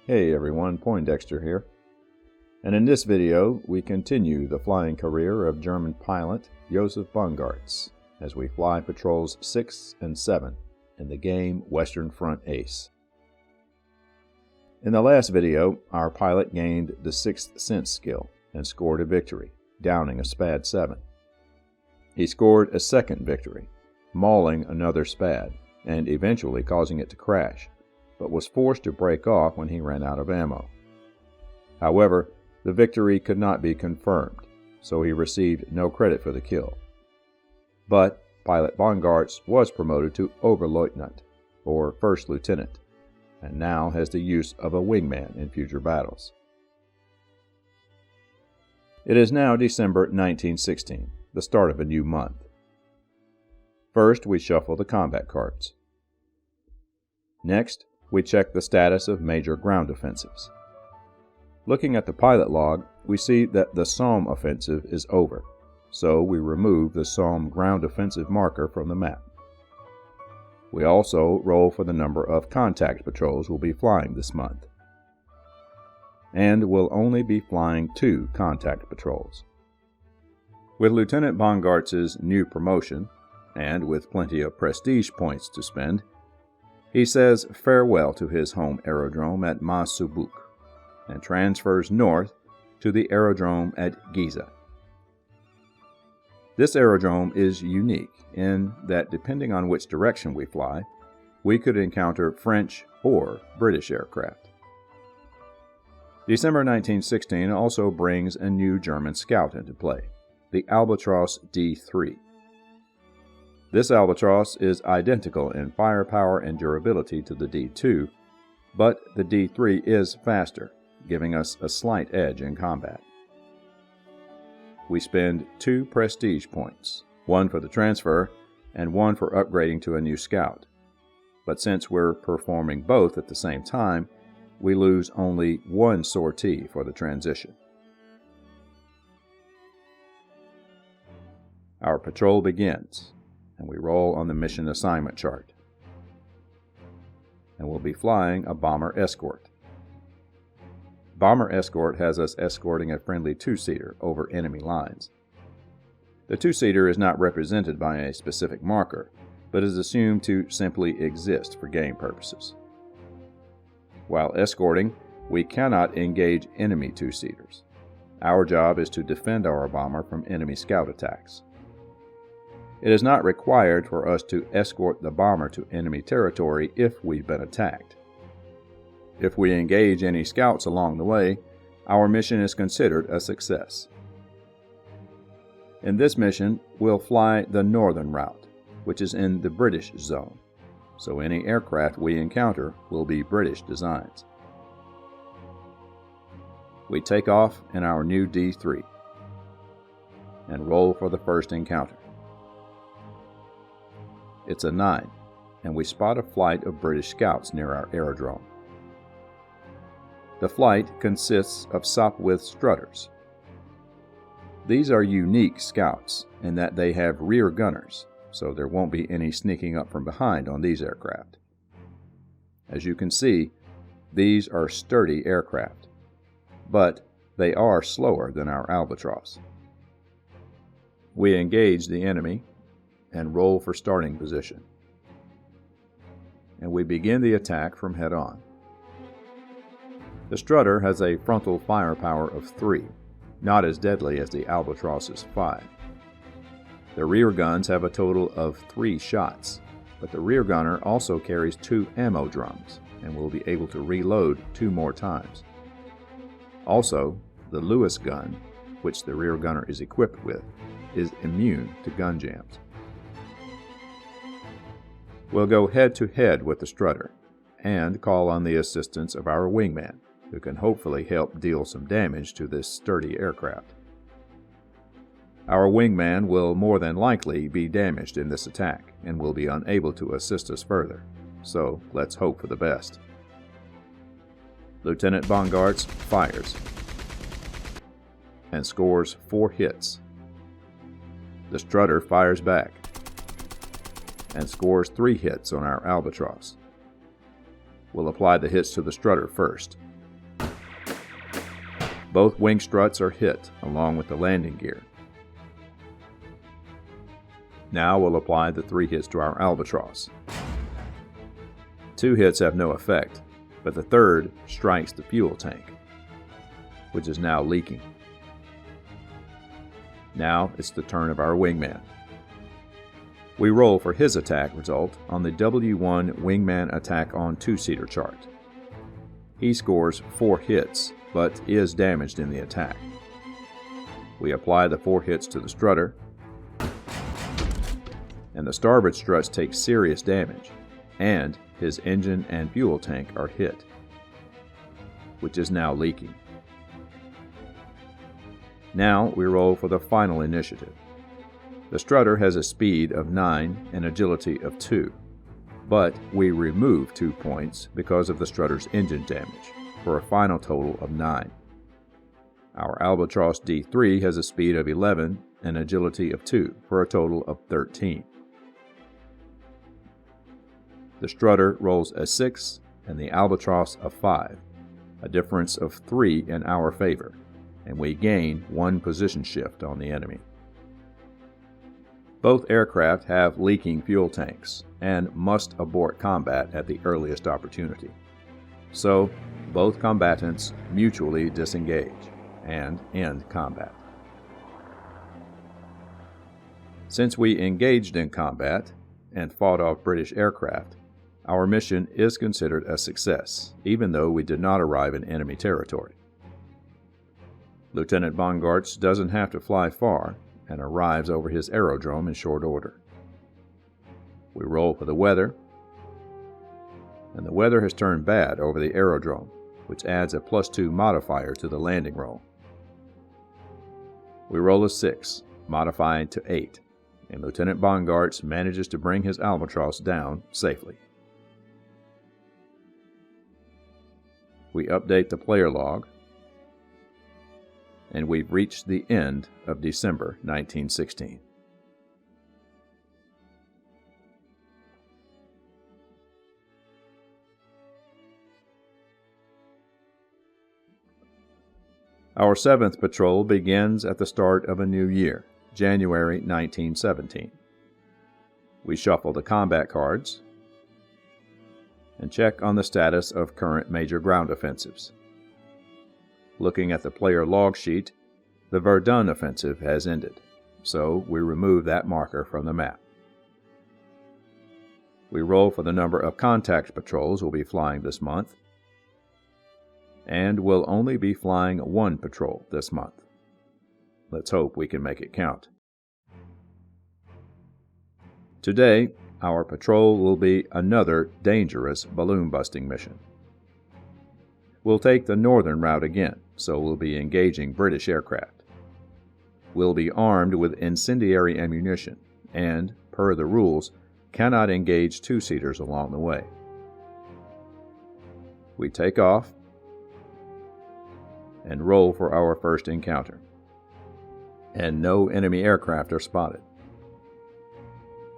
Hey everyone, Poindexter here. And in this video, we continue the flying career of German pilot Josef Bongartz as we fly patrols 6 and 7 in the game Western Front Ace. In the last video, our pilot gained the 6th sense skill and scored a victory, downing a SPAD 7. He scored a second victory, mauling another SPAD and eventually causing it to crash, but was forced to break off when he ran out of ammo. However, the victory could not be confirmed, so he received no credit for the kill. But pilot Bongartz was promoted to Oberleutnant, or First Lieutenant, and now has the use of a wingman in future battles. It is now December 1916, the start of a new month. First, we shuffle the combat cards. Next, we check the status of major ground offensives. Looking at the pilot log, we see that the Somme offensive is over, so we remove the Somme ground offensive marker from the map. We also roll for the number of contact patrols we'll be flying this month. And we'll only be flying 2 contact patrols. With Lieutenant Bongartz's new promotion, and with plenty of prestige points to spend, he says farewell to his home aerodrome at Mas-Soubuk and transfers north to the aerodrome at Giza. This aerodrome is unique in that depending on which direction we fly, we could encounter French or British aircraft. December 1916 also brings a new German scout into play, the Albatros D3. This Albatros is identical in firepower and durability to the D2, but the D3 is faster, giving us a slight edge in combat. We spend 2 prestige points, 1 for the transfer and 1 for upgrading to a new scout. But since we're performing both at the same time, we lose only 1 sortie for the transition. Our patrol begins, and we roll on the mission assignment chart. And we'll be flying a bomber escort. Bomber escort has us escorting a friendly 2-seater over enemy lines. The 2-seater is not represented by a specific marker, but is assumed to simply exist for game purposes. While escorting, we cannot engage enemy 2-seaters. Our job is to defend our bomber from enemy scout attacks. It is not required for us to escort the bomber to enemy territory if we've been attacked. If we engage any scouts along the way, our mission is considered a success. In this mission, we'll fly the northern route, which is in the British zone, so any aircraft we encounter will be British designs. We take off in our new D3 and roll for the first encounter. It's a 9, and we spot a flight of British scouts near our aerodrome. The flight consists of Sopwith strutters. These are unique scouts in that they have rear gunners, so there won't be any sneaking up from behind on these aircraft. As you can see, these are sturdy aircraft, but they are slower than our Albatros. We engage the enemy and roll for starting position. And we begin the attack from head on. The strutter has a frontal firepower of 3, not as deadly as the Albatros's 5. The rear guns have a total of 3 shots, but the rear gunner also carries 2 ammo drums and will be able to reload 2 more times. Also, the Lewis gun, which the rear gunner is equipped with, is immune to gun jams. We'll go head-to-head with the strutter and call on the assistance of our wingman, who can hopefully help deal some damage to this sturdy aircraft. Our wingman will more than likely be damaged in this attack and will be unable to assist us further, so let's hope for the best. Lieutenant Bongartz fires and scores 4 hits. The strutter fires back and scores 3 hits on our Albatros. We'll apply the hits to the strutter first, Both wing struts are hit along with the landing gear. Now we'll apply the 3 hits to our albatross. 2 hits have no effect, but the third strikes the fuel tank, which is now leaking. Now it's the turn of our wingman. We roll for his attack result on the W1 Wingman Attack on 2-seater chart. He scores 4 hits, but is damaged in the attack. We apply the 4 hits to the strutter, and the starboard struts take serious damage, and his engine and fuel tank are hit, which is now leaking. Now we roll for the final initiative. The strutter has a speed of 9 and agility of 2, but we remove 2 points because of the strutter's engine damage, for a final total of 9. Our Albatross D3 has a speed of 11 and agility of 2, for a total of 13. The strutter rolls a 6 and the Albatross a 5, a difference of 3 in our favor, and we gain 1 position shift on the enemy. Both aircraft have leaking fuel tanks and must abort combat at the earliest opportunity. So, both combatants mutually disengage and end combat. Since we engaged in combat and fought off British aircraft, our mission is considered a success, even though we did not arrive in enemy territory. Lieutenant Bongartz doesn't have to fly far and arrives over his aerodrome in short order. We roll for the weather, and the weather has turned bad over the aerodrome, which adds a +2 modifier to the landing roll. We roll a 6, modifying to 8, and Lieutenant Bongartz manages to bring his Albatross down safely. We update the player log, and we've reached the end of December 1916. Our 7th patrol begins at the start of a new year, January 1917. We shuffle the combat cards and check on the status of current major ground offensives. Looking at the player log sheet, the Verdun offensive has ended, so we remove that marker from the map. We roll for the number of contact patrols we'll be flying this month, and we'll only be flying 1 patrol this month. Let's hope we can make it count. Today, our patrol will be another dangerous balloon-busting mission. We'll take the northern route again, so we'll be engaging British aircraft. We'll be armed with incendiary ammunition and, per the rules, cannot engage 2-seaters along the way. We take off and roll for our first encounter, and no enemy aircraft are spotted.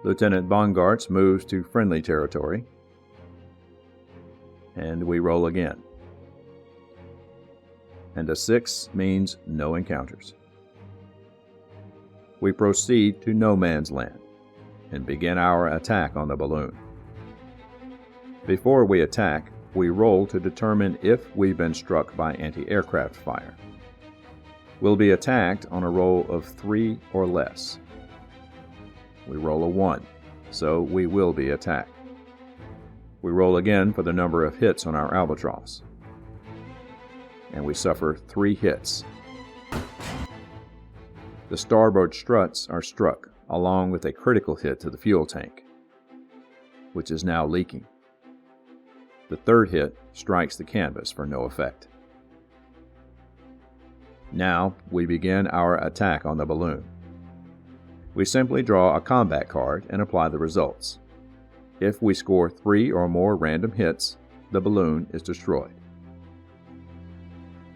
Lieutenant Bongartz moves to friendly territory, and we roll again. And a 6 means no encounters. We proceed to no man's land and begin our attack on the balloon. Before we attack, we roll to determine if we've been struck by anti-aircraft fire. We'll be attacked on a roll of 3 or less. We roll a 1, so we will be attacked. We roll again for the number of hits on our Albatross, and we suffer 3 hits. The starboard struts are struck, along with a critical hit to the fuel tank, which is now leaking. The third hit strikes the canvas for no effect. Now we begin our attack on the balloon. We simply draw a combat card and apply the results. If we score 3 or more random hits, the balloon is destroyed.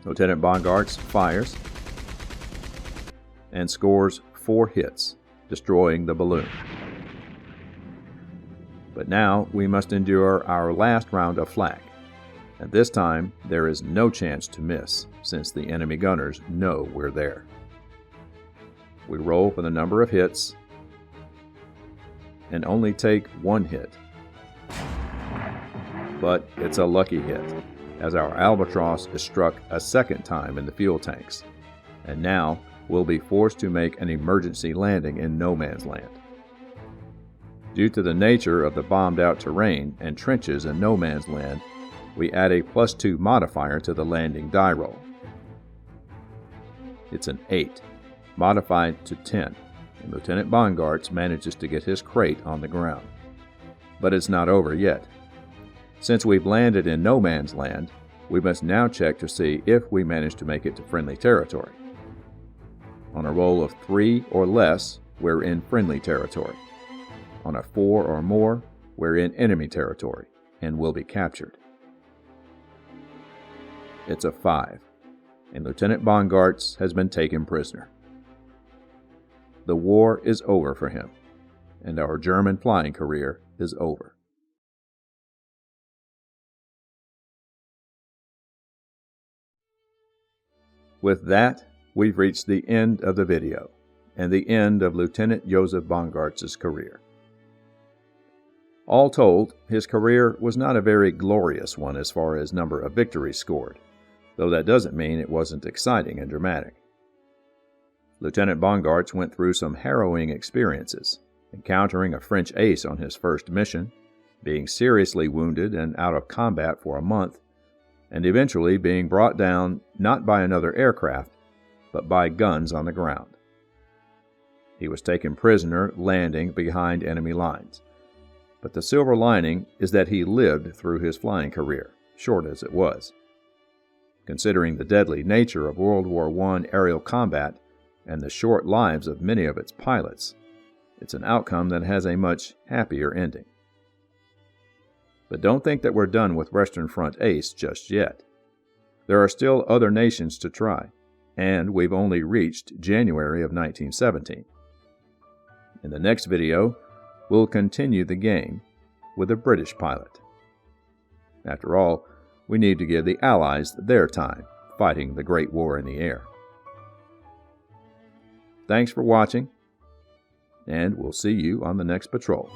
Lieutenant Bongartz fires and scores 4 hits, destroying the balloon. But now we must endure our last round of flak, and this time there is no chance to miss since the enemy gunners know we're there. We roll for the number of hits and only take one hit. But it's a lucky hit, as our Albatross is struck a second time in the fuel tanks, and now we'll be forced to make an emergency landing in no man's land. Due to the nature of the bombed-out terrain and trenches in no man's land, we add a +2 modifier to the landing die roll. It's an 8, modified to 10, and Lieutenant Bongartz manages to get his crate on the ground. But it's not over yet. Since we've landed in no man's land, we must now check to see if we manage to make it to friendly territory. On a roll of 3 or less, we're in friendly territory. On a 4 or more, we're in enemy territory and will be captured. It's a 5, and Lieutenant Bongartz has been taken prisoner. The war is over for him, and our German flying career is over. With that, we've reached the end of the video, and the end of Lieutenant Josef Bongartz's career. All told, his career was not a very glorious one as far as number of victories scored, though that doesn't mean it wasn't exciting and dramatic. Lieutenant Bongartz went through some harrowing experiences, encountering a French ace on his first mission, being seriously wounded and out of combat for a month, and eventually being brought down not by another aircraft, but by guns on the ground. He was taken prisoner landing behind enemy lines. But the silver lining is that he lived through his flying career, short as it was. Considering the deadly nature of World War I aerial combat and the short lives of many of its pilots, it's an outcome that has a much happier ending. But don't think that we're done with Western Front Ace just yet. There are still other nations to try, and we've only reached January of 1917. In the next video, we'll continue the game with a British pilot. After all, we need to give the Allies their time fighting the Great War in the air. Thanks for watching, and we'll see you on the next patrol.